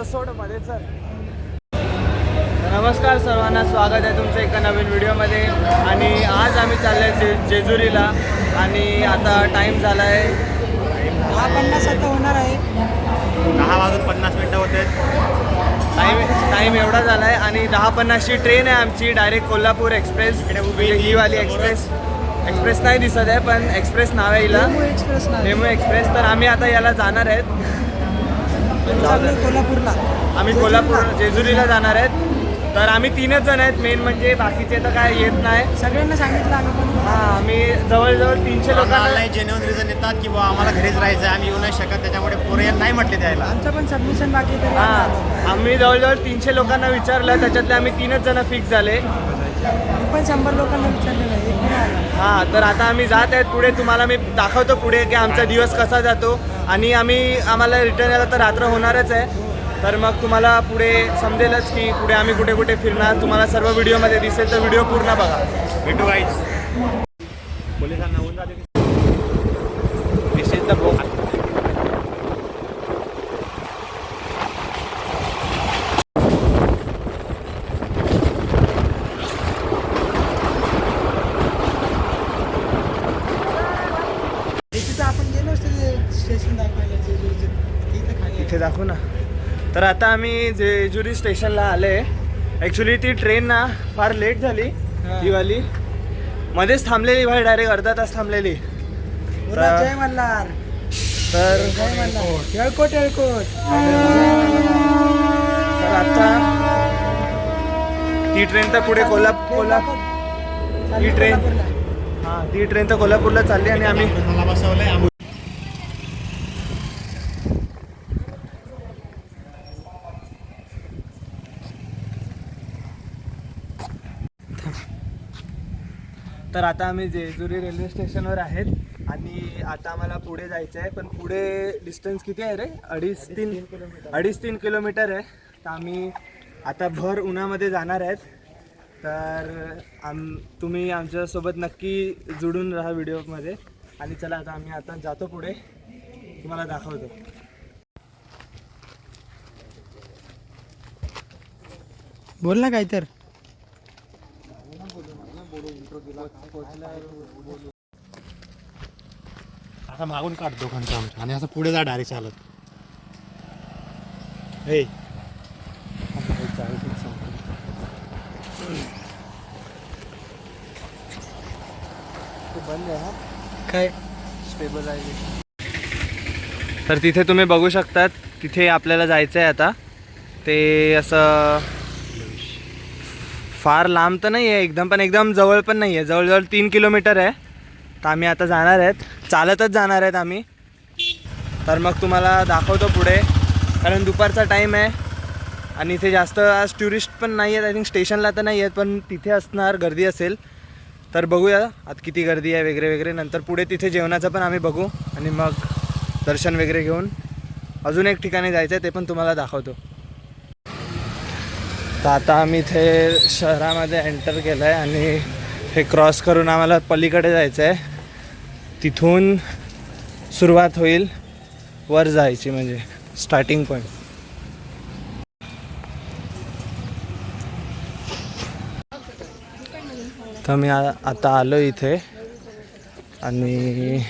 सोड मध्ये चल. नमस्कार सर्वांना, स्वागत आहे तुमचं एका नवीन व्हिडिओमध्ये. आणि आज आम्ही चाललो आहे जेजुरीला. आणि आता टाईम झाला आहे 10:50 आता होणार आहे. 10:50 होते. टाईम एवढा झाला आहे. आणि 10:50ची ट्रेन आहे आमची, डायरेक्ट कोल्हापूर एक्सप्रेस. ही वाली एक्सप्रेस नाही दिसत आहे, पण एक्सप्रेस नाव आहे हिला, नेमो एक्सप्रेस. तर आम्ही आता याला जाणार आहेत कोल्हापूरला. आम्ही कोल्हापूर जेजुरीला जाणार आहेत. तर आम्ही 3च जण आहेत मेन, म्हणजे बाकीचे तर काय येत नाही. सगळ्यांना सांगितलं आम्ही पण. हां, आम्ही जवळजवळ 300 लोकांना जेन्युइन रिझन येतात की आम्हाला घरीच राहायचं आहे, आम्ही येऊ नाही शकत, त्याच्यामुळे पोरे नाही म्हटले द्यायला. आमचं पण सबमिशन बाकी आहे. हां, आम्ही जवळजवळ 300 लोकांना विचारलं, त्याच्यातले आम्ही 3च जण फिक्स झाले. पण 100 लोकांना विचारलेलं आहे, एक पण आला. हां, तर आता आम्ही जात आहेत पुढे. तुम्हाला मी दाखवतो पुढे की आमचा दिवस कसा जातो. आणि आम्हाला रिटर्न यायला तर रात्र होणारच आहे. तर मग तुम्हाला पुढे समजेलच की पुढे आम्ही कुठे कुठे फिरणार. तुम्हाला सर्व व्हिडिओमध्ये दिसेल, तर व्हिडिओ पूर्ण बघा. भेटू गाईज. पोलिसांना होऊन जाते. आपण गेलो असतो स्टेशन दाखवायला जेजुरीचं, इथे दाखवू ना. तर आता आम्ही जेजुरी स्टेशनला आले. ॲक्च्युली ती ट्रेन ना फार लेट झाली, ही वाली मध्येच थांबलेली भाई, डायरेक्ट अर्धा तास थांबलेली. जय मल्हार. तर जय मल्हार. येळकोट येळकोट. तर आता ती ट्रेन तर पुढे ही ट्रेन हां, ती ट्रेन तर कोल्हापूरला चालली. आणि आम्ही बसवलंय. तर आता आम्ही जेजुरी रेल्वे स्टेशनवर आहेत. आणि आता आम्हाला पुढे जायचं आहे. पण पुढे डिस्टन्स किती आहे रे? 2.5-3 किलोमीटर आहे. तर आम्ही आता भर उन्हामध्ये जाणार आहेत. तर तुम्ही आमच्यासोबत नक्की जुडून राहा व्हिडिओमध्ये. आणि चला आता आम्ही आता जातो पुढे, तुम्हाला दाखवतो. बोल ना काय तर. आता मागून काढ दोघांचं आमच्या, आणि असं पुढे जा डायरेक्ट चालत. हे बंद आहे ना काय स्टेबलायझेशन. तर तिथे तुम्ही बघू शकतात, तिथे आपल्याला जायचं आहे आता. ते असं फार लांब तर नाही आहे एकदम, पण एकदम जवळ पण नाही आहे. जवळजवळ 3 किलोमीटर आहे. तर आम्ही आता जाणार आहेत, चालतच जाणार आहेत आम्ही. तर मग तुम्हाला दाखवतो पुढे, कारण दुपारचा टाईम आहे. आणि इथे जास्त आज टुरिस्ट पण नाही आहेत. आय थिंक स्टेशनला तर नाही आहेत, पण तिथे असणार, गर्दी असेल. तर बघूया आता किती गर्दी आहे वगैरे वगैरे. नंतर पुढे तिथे जेवणाचं पण आम्ही बघू. आणि मग दर्शन वगैरे घेऊन अजून एक ठिकाणी जायचं आहे, ते पण तुम्हाला दाखवतो. तर आता आम्ही इथे शहरामध्ये एंटर केलं आहे. आणि हे क्रॉस करून आम्हाला पलीकडे जायचं आहे. तिथून सुरुवात होईल वर जायची, म्हणजे स्टार्टिंग पॉईंट. तर मी आता आलो इथे. आणि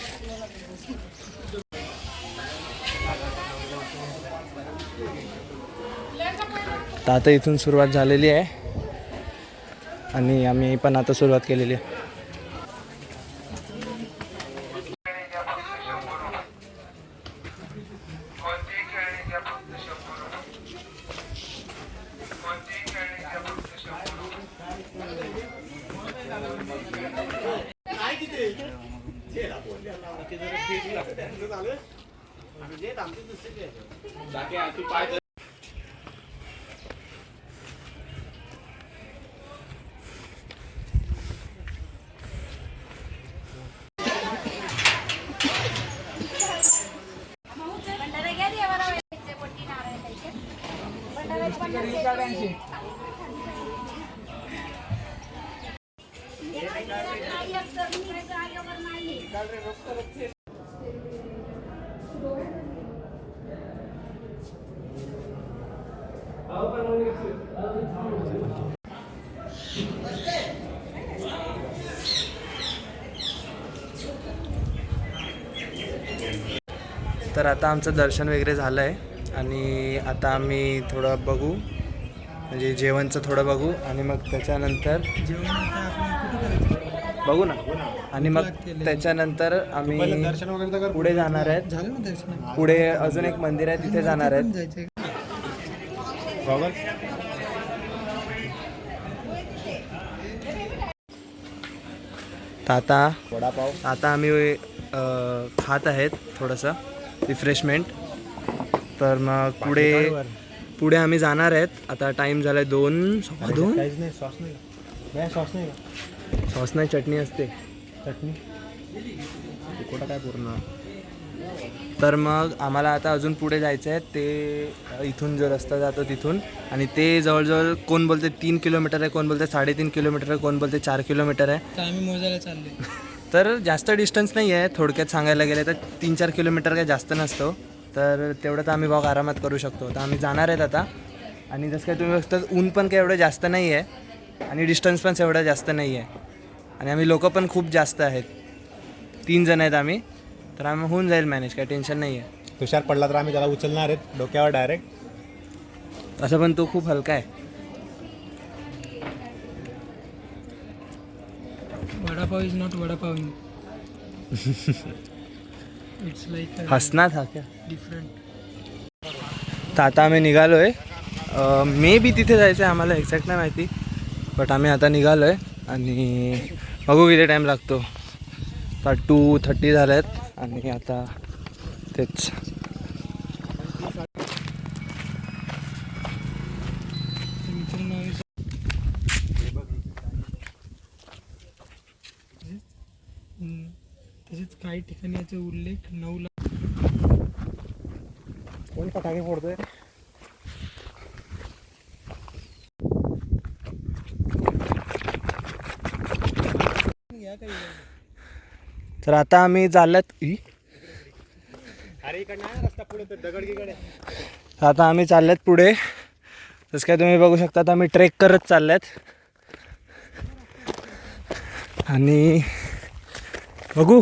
आता इथून सुरुवात झालेली आहे. आणि आम्ही पण आता सुरुवात केलेली आहे. तर आता आमचं दर्शन वगैरे झालं आहे आणि आता आम्ही थोडं बघू, म्हणजे जेवणचं थोडं बघू आणि मग त्याच्यानंतर जेवण आता आपण कुठं करायचं? बघू ना, आणि मग त्याच्यानंतर आम्ही दर्शन वगैरे तर कर. पुढे जाणार आहेत. झालं ना दर्शन? पुढे अजून एक मंदिर आहे, तिथे जाणार आहेत. जायचं गॉगल. तर आता वडापाव. आम्ही खात आहेत थोडंसं रिफ्रेशमेंट. तर मग पुढे आम्ही जाणार आहेत. आता टाईम झाला आहे 2:15. काहीच नाही, सॉस नाही. सॉस नाही का? सॉस नाही, चटणी असते. चटणी कुठं काय पूर्ण. तर मग आम्हाला आता अजून पुढे जायचं आहे. ते इथून जो रस्ता जातो तिथून, आणि ते जवळजवळ कोण बोलते 3 किलोमीटर आहे, कोण बोलते 3.5 किलोमीटर आहे, कोण बोलते 4 किलोमीटर आहे. तर आम्ही मोजायला चालले. तर जास्त डिस्टन्स नाही आहे, थोडक्यात सांगायला गेले तर 3-4 किलोमीटर काही जास्त नसतो. तर तेवढं तर आम्ही वॉक आरामात करू शकतो. तर आम्ही जाणार आहेत आता. आणि जसं काय तुम्ही बघता, ऊन पण काही एवढं जास्त नाही आहे आणि डिस्टन्स पण एवढं जास्त नाही आहे. आणि आम्ही लोकं पण खूप जास्त आहेत, 3 जण आहेत आम्ही. तर आम्ही होऊन जाईल मॅनेज, काही टेन्शन नाही आहे. तुषार पडला तर आम्ही त्याला उचलणार आहेत डोक्यावर डायरेक्ट. असं पण तो खूप हलका आहे. Vada pav is not vada pav. It's like हसना था क्या. डिफरंट. तर आता आम्ही निघालो आहे. मे बी तिथे जायचं आहे आम्हाला, एक्झॅक्ट नाही माहिती. बट आम्ही आता निघालो आहे आणि बघू किती टाईम लागतो. आता 2:30 झाले आहेत आणि आता तेच. मित्रांनो तसेच काही ठिकाणी याचा उल्लेख 9ला. कोण फटाके फोडतोय. तर आता आम्ही चालल्यात अरे इकडे नाही रस्ता पुढे, तर दगडगीकडे. आता आम्ही चालल्यात पुढे. जसं काय तुम्ही बघू शकता, आता आम्ही ट्रेक करत चालल्यात आणि बघू.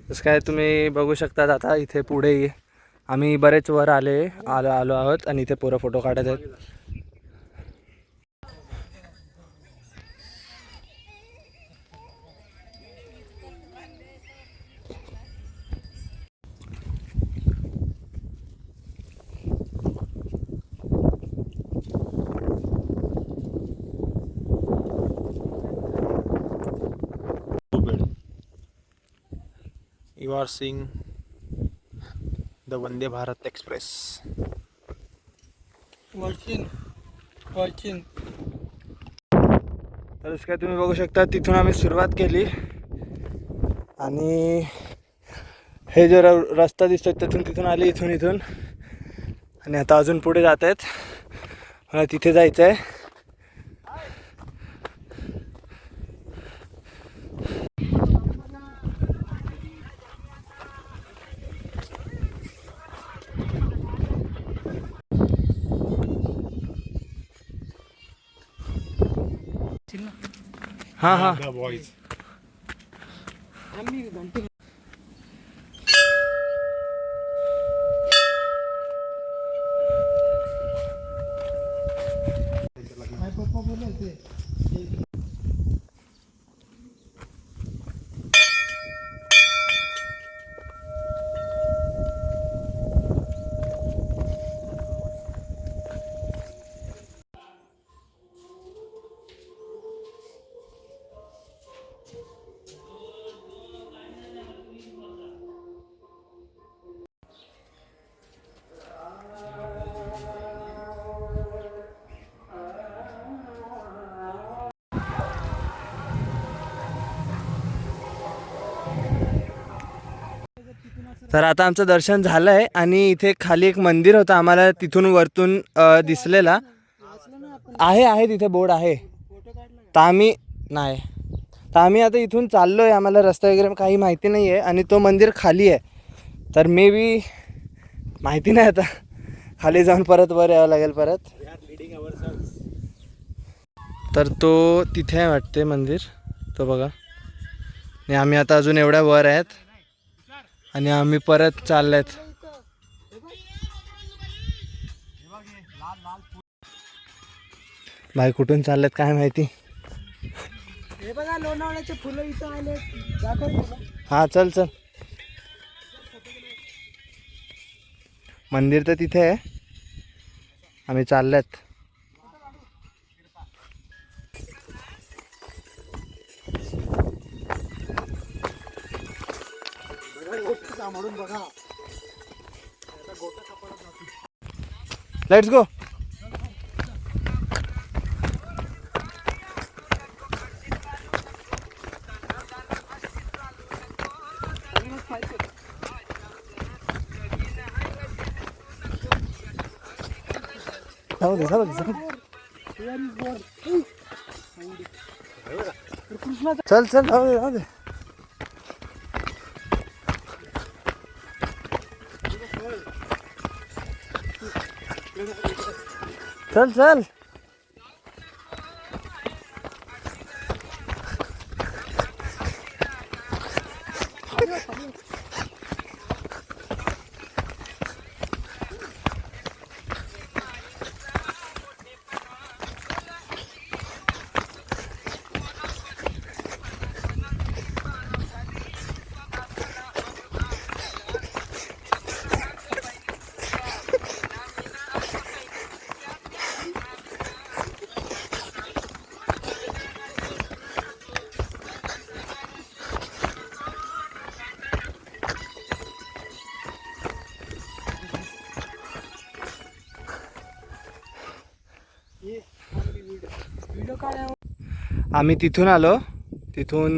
जसं काय तुम्ही बघू शकता, आता इथे पुढे आम्ही बरेच वर आलो आहोत आणि इथे पोरं फोटो काढत आहेत. You are seeing the Vande Bharat Express. Watching. तर जसं काय तुम्ही बघू शकता, तिथून आम्ही सुरुवात केली आणि हे जो रस्ता दिसतोय तिथून आले, इथून आणि आता अजून पुढे जात आहेत. मला तिथे जायचं आहे. हां The boys. आम्ही घंटे पप्पा बोलले होते. तर आता आमचं दर्शन झालं आहे आणि इथे खाली एक मंदिर होतं, आम्हाला तिथून वरतून दिसलेला आहे तिथे बोर्ड आहे. तर आम्ही नाही तर आम्ही आता इथून चाललो आहे, आम्हाला रस्ता वगैरे काही माहिती नाही आहे आणि तो मंदिर खाली आहे. तर मे बी माहिती नाही आता, खाली जाऊन परत वर यावं लागेल परत. तर तो तिथे आहे वाटते मंदिर, तो बघा. आणि आम्ही आता अजून एवढ्या वर आहेत आणि आम्ही परत चाललेत. भाई कुठून चाललेत काय माहिती. हे बघा लोणावळ्याचे फुलं इथं आले, दाखव. हां चल चल. मंदिर तर तिथे आहे, आम्ही चाललेत. Let's go. जाऊ दे जाऊ दे जाऊ दे. चल चल जाऊ दे जाऊ दे. चल चल. आम्ही तिथून आलो, तिथून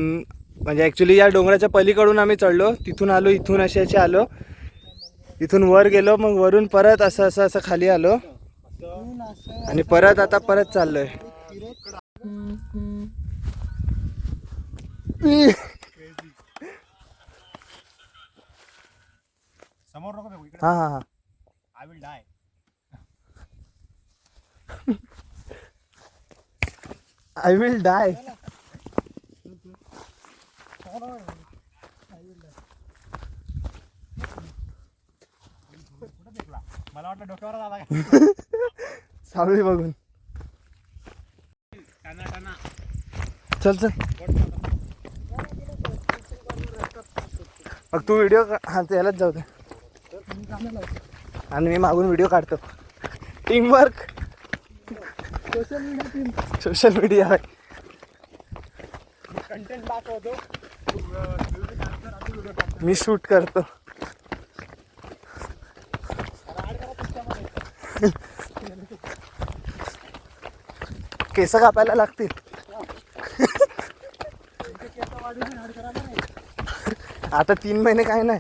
म्हणजे ॲक्च्युली या डोंगराच्या पलीकडून आम्ही चढलो, तिथून आलो, इथून असे आलो, इथून वर गेलो, मग वरून परत असं असं असं खाली आलो आणि परत आता परत चाललोय. समोर नको बघू इकडे. हां हां हां. I will die. I will die. मला वाटलं डोक्यावर आला का. सावली बघून. चल चल. मग तू व्हिडिओ हां यालाच जाऊ दे आणि मी मागून व्हिडिओ काढतो. Team work. सोशल मीडिया आहे. कंटेंट दाखवतो, मी शूट करतो. केस कापायला लागतील. आता 3 महिने काय नाही.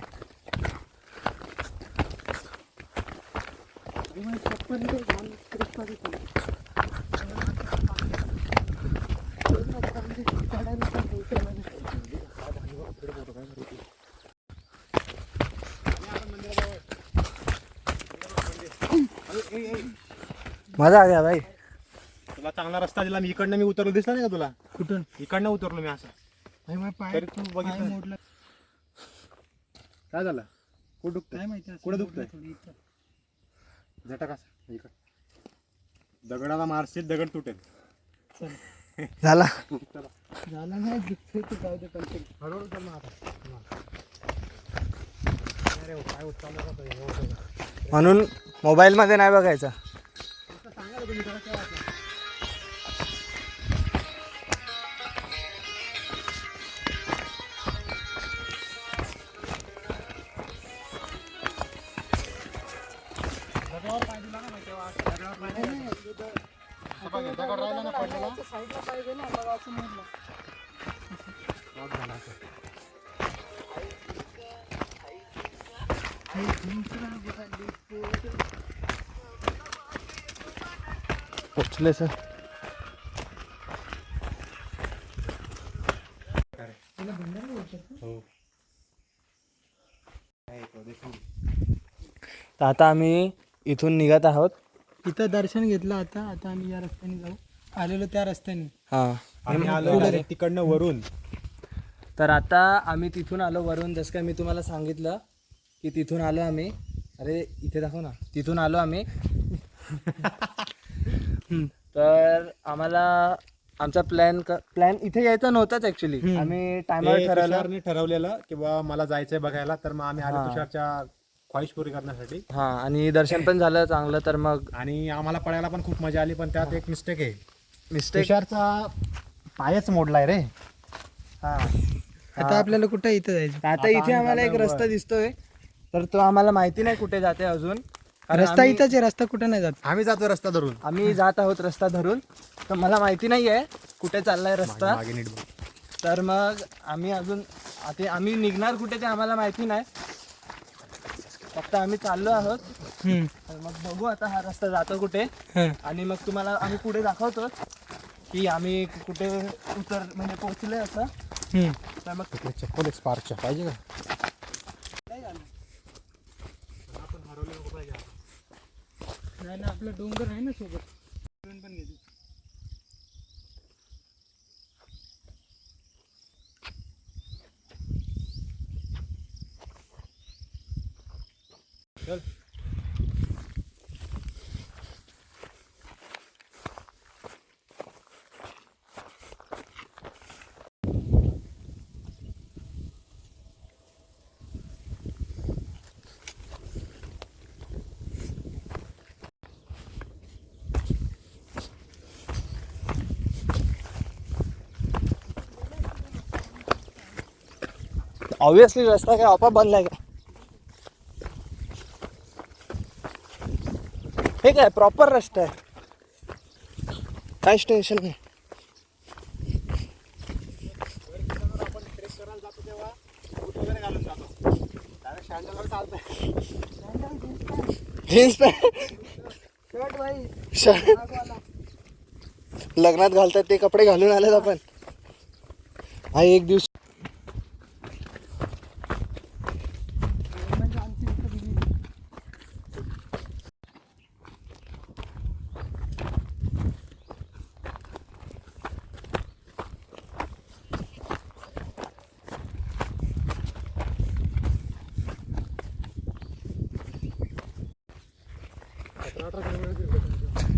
मजा आ गया भाई. तुला चांगला रस्ता दिला मी, इकडनं मी उतरलो, दिसला नाही का तुला. कुठून इकडनं उतरलो मी असं. पाय तरी तू बघितलं मोडला काय झालं. कुठं दुखतंय, काय माहिती असं कुठं दुखतंय. थोडी इथं. झटक असं इकडं. दगडाला मारशील दगड तुटेल. चल झाला. झाला नाही, दुखतंय ते जाऊ दे. पण ते हळूहळू चल ना आता. अरे हो, काय उचललं का तो? म्हणून मोबाईलमध्ये नाही बघायचा. सांगा तुम्ही जरा काय वाटलं. दगड राहिला ना पडलेला. साईडला पाहिजे ना, मग असं मोडलं. पोचले सर. तर आता आम्ही इथून निघत आहोत. इथं दर्शन घेतलं. आता आता आम्ही या रस्त्याने जाऊ. आलेलो त्या रस्त्याने. हां आम्ही आलो direct तिकडनं वरून. तर आता आम्ही तिथून आलो वरून. जसं काय मी तुम्हाला सांगितलं की तिथून आलो आम्ही. अरे इथे दाखव ना. तिथून आलो आम्ही. तर आम्हाला आमचा प्लॅन इथे यायचा नव्हताच ॲक्च्युली. आम्ही टायमर ठरवलं. तुषारने ठरवलेलं की बाबा मला जायचंय बघायला, तर मग आम्ही आलो तुषारच्या ख्वाहिश पुरी करण्यासाठी. हां आणि दर्शन पण झालं चांगलं. तर मग आणि आम्हाला पळायला पण खूप मजा आली, पण त्यात एक मिस्टेक आहे. मिस्टेक. तुषारचा पायच मोडलाय रे. हां आता आपल्याला कुठं इथं जायचं. आता इथे आम्हाला एक रस्ता दिसतोय. तर तो आम्हाला माहिती नाही कुठे जाते अजून. कारण रस्ता इथंच आहे. रस्ता कुठं नाही जात. आम्ही जातो रस्ता धरून. आम्ही जात आहोत रस्ता धरून. तर मला माहिती नाही आहे कुठे चाललाय रस्ता. मागे नीट बघ. तर मग आम्ही अजून आता आम्ही निघणार कुठे ते आम्हाला माहिती नाही. फक्त आम्ही चाललो आहोत. तर मग बघू आता हा रस्ता जातो कुठे. आणि मग तुम्हाला आम्ही पुढे दाखवतो की आम्ही कुठे म्हणजे पोहोचलोय असं. तर मग तिकडे चप्पल स्पार्कच्या पाहिजे का? नाही ना आपलं डोंगर आहे ना सोबत. पण घेतो. चल. ऑब्विसली रस्ता काय आपोआप बनलाय का? हे काय प्रॉपर रस्ता आहे. काहीच टेन्शन नाही. जीन्स लग्नात घालतात ते कपडे घालून आलेत आपण. हा एक दिवस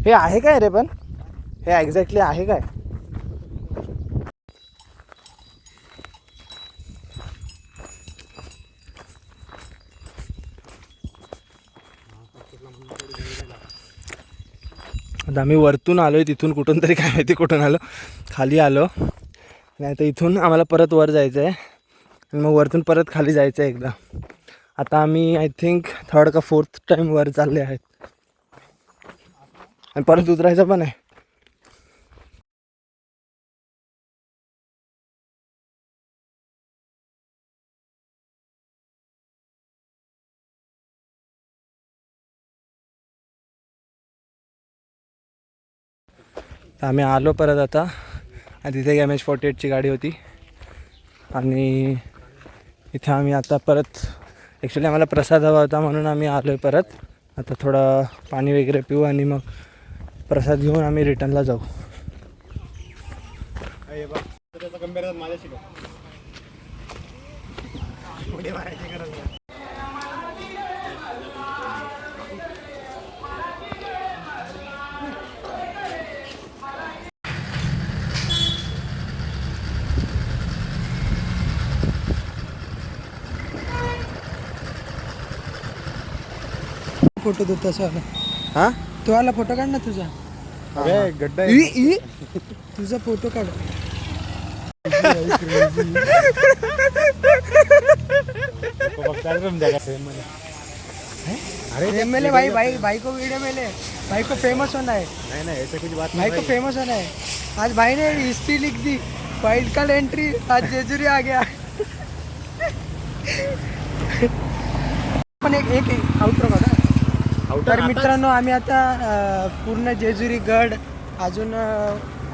हे आहे काय रे? पण हे एक्झॅक्टली आहे काय? आता आम्ही वरतून आलोय. तिथून कुठून तरी काय माहिती कुठून आलो. खाली आलो. नाही तर इथून आम्हाला परत वर जायचं आहे. आणि मग वरतून परत खाली जायचं आहे एकदा. आता आम्ही आय थिंक 3rd का 4th टाईम वर चालले आहेत. आणि परत उतरायचं पण आहे. आम्ही आलो परत आता. आणि तिथे MH48ची गाडी होती. आणि इथे आम्ही आता परत ॲक्च्युली आम्हाला प्रसाद हवा होता म्हणून आम्ही आलो आहे परत. आता थोडं पाणी वगैरे पिऊ आणि मग प्रसाद घेऊन आम्ही रिटर्नला जाऊ. फोटो देतो असं. हां तो आला फोटो काढ ना तुझा. अरे गड्डा तुझा फोटो काढ. अरे मेले भाई भाई भाई को वीडियो मेले. भाई को फेमस होना है. नहीं नहीं ऐसे कुछ बात भाई को फेमस होना है. आज भाई ने हिस्ट्री लिख दी. Wild card entry. आज जेजुरी आ गया. पण एक आउटरो बघा. तर मित्रांनो आम्ही आता पूर्ण जेजुरी गड अजून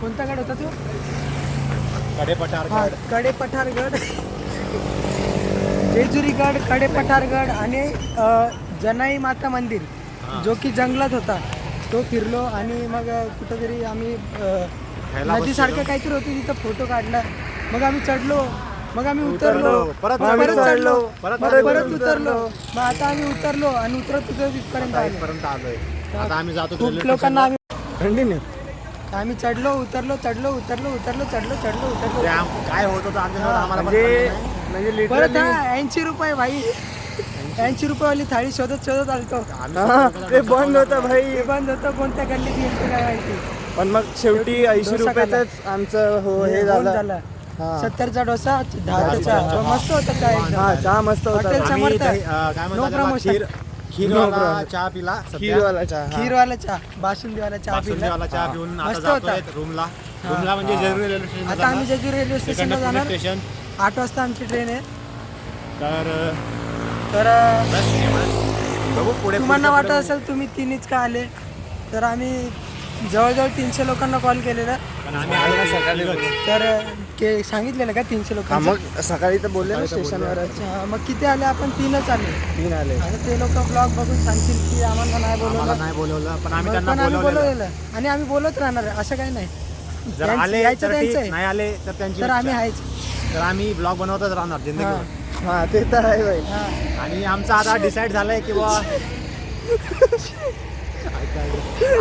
कोणता गड होता तो? कडेपठारगड, जेजुरी गड, कडेपठारगड आणि जनाई माता मंदिर जो की जंगलात होता तो फिरलो आणि मग कुठंतरी आम्ही नदीसारखं काहीतरी होतं तिथं फोटो काढला. मग आम्ही चढलो, मग आम्ही उतरलो, परत परत चढलो, परत परत उतरलो. मग आता आम्ही उतरलो आणि उतरत तिथपर्यंत आलो. इथपर्यंत आलोय. आता आम्ही जातो खूप लोकांना आम्ही कंटिन्यू. आम्ही चढलो उतरलो चढलो उतरलो उतरलो चढलो चढलो उतरलो. काय होत होतं आमच्यासोबत आम्हाला पण म्हणजे कळलं नाही. म्हणजे परत लिटरली 80 रुपये भाई, 80 रुपयेवाली थाळी शोधत शोधत आलतो. आम्ही ते बंद होतं भाई. ते बंद होतं, कोणत्या गल्लीत गेलं काय माहिती. पण मग शेवटी 80 डोसा खाल्ला. रुपयाचंच आमचं हे होऊन झालं. हा. 70चा डोसा 10चा चहा. मस्त होतं काय हा चहा मस्त होता. हॉटेल आम्ही समर्थ. काय No म्हणतात त्याला, promotion. खीरवाला चहा पिला. खीरवाला चहा. हा. खीरवाला चहा, बासुंदीवाला चहा पिला. बासुंदीवाला चहा पिऊन आता मस्त होता. जातोय रूमला. रूमला म्हणजे जेजुरी रेल्वे स्टेशन. आता आम्ही जेजुरी रेल्वे स्टेशनला जाणार. स्टेशन. 8 वाजता आमची ट्रेन आहे. तर तर बघू पुढे. तुम्हाला वाटत असेल तुम्ही तिन्हीच का आले, तर आम्ही जवळजवळ 300 लोकांना कॉल केलेला. पण आम्ही आलो ना सकाळी. तर सांगितलेलं का 300 हा, लोकांना. मग सकाळी तर बोलले ना स्टेशनवर. मग किती आले? आपण 3च आले. 3 आले. आता ते लोक ब्लॉग बघून सांगतील की आम्हाला नाही आम्हाला बोलवलं. नाही बोलवलं, पण आम्ही पण त्यांना आम्ही बोलवलेलं. बोलवलेलं आणि आम्ही बोलत राहणार आहे, असं काही नाही. जर आले यायचं तर त्यांचं ठीक, आहे. नाही आले तर त्यांची तर आम्ही इच्छा. आहेच. तर आम्ही ब्लॉग बनवतच राहणार जिंदगी. हा ते तर आहे भाई. हा. आणि आमचं आता डिसाईड झालंय की बा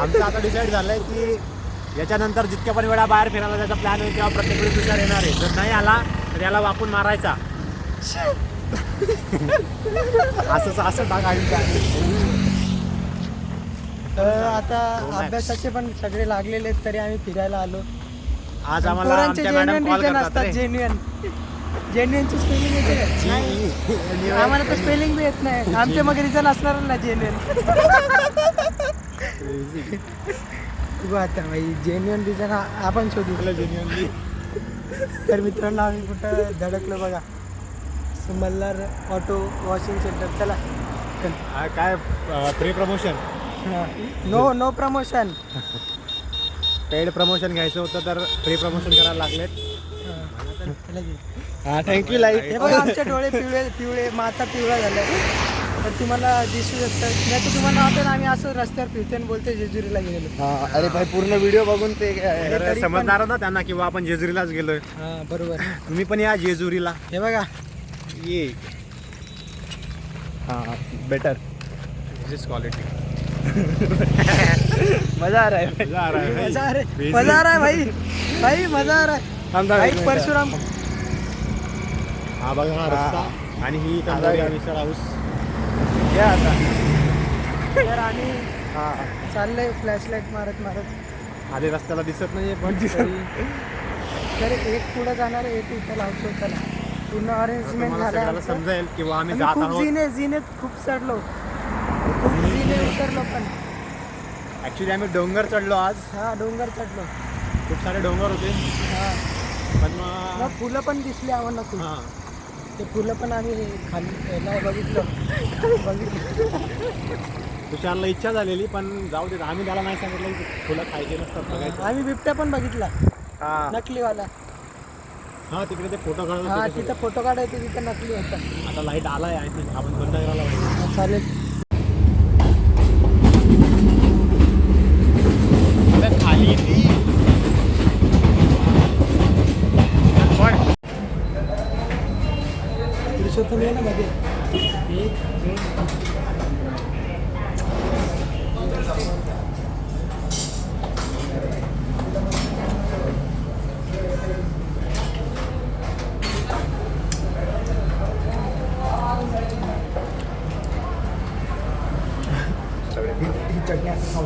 आमचं आता डिसाईड झालंय की याच्यानंतर जितक्या पण वेळा बाहेर फिरायला त्याचा प्लॅन होईल तेव्हा प्रत्येक वेळी तुषार येणार आहे. जर नाही आला तर याला वाकून मारायचा. असं टाक तर आता अभ्यासाचे पण सगळे लागलेले आहेत, तरी आम्ही फिरायला आलो. आज आम्हाला पोरांचे आमच्या मॅडम जेन्युइन कॉल रिजन करतात असतात. रे. जेन्युइनची स्पेलिंग येते का? नाही. आम्हाला तर स्पेलिंग बी येत नाही. आमचे मग रिझन असणार ना जेन्युइन. बघू आता भाई जेन्युइन रिझन आपण शोधू. तर मित्रांनो आम्ही कुठं धडकलो बघा, मल्हार ऑटो वॉशिंग सेंटर. चला. काय pre promotion, no promotion. Paid promotion घ्यायचं होतं तर प्री प्रमोशन करायला लागलेत. हा थँक्यू लाईक. हे बघा आमचे डोळे पिवळे पिवळे, माथा पिवळा झालाय. तर तुम्हाला दिसू शकतं. नाही तर तुम्हाला वाटेल आम्ही असं रस्त्यावर फिरते आणि बोलते जेजुरीला गेलेलो. हा अरे भाई पूर्ण व्हिडिओ बघून ते तर तरी पण- समजणार ना त्यांना किंवा आपण जेजुरीलाच गेलोय. हा बरोबर. तुम्ही पण या जेजुरीला. हे बघा ये हा बेटर. दिस क्वालिटी. मजा आ रहा है. मजा आ रहा है भाई. भाई मजा आ रहा है. थांबा भाई एक मिनिट. परशुराम. हा बघा हा रस्ता आणि ही तंदुरी मिसळ हाऊस. या आता. तर आणि हा चाललंय फ्लॅशलाईट मारत मारत. आधी रस्त्याला दिसत नाहीये पण तर एक पुढं जाणार, एक इथं लावतो. चला पूर्ण अरेंजमेंट तुम्हाला झालं सगळ्याला आमचं. समजेल किंवा आम्ही आम्ही जात खूप आहोत. जिनेत खूप चढलो, खूप जिने उतरलो. पण ऍक्च्युली आम्ही डोंगर चढलो आज. हा डोंगर चढलो. खूप सारे डोंगर होते हा पण मग मग फुलं पण दिसली आम्हाला खूप. हा ते फुलं पण आम्ही खाली नाही बघितलं. तुषारला इच्छा झालेली पण जाऊ दे, आम्ही त्याला नाही सांगितलं की फुलं खायचे नसतात बघायचं. आम्ही बिबट्या पण बघितला हा नकलीवाला. हा तिकडे ते फोटो काढत हा होते. तिथं फोटो काढायचे, तिथं नकली होता. आता लाईट आलाय आय थिंक आपण बंद करायला पाहिजे. चालेल. खाली ती पुरुषोत्तम आहे ना मध्ये. ही चटणी असं खाऊ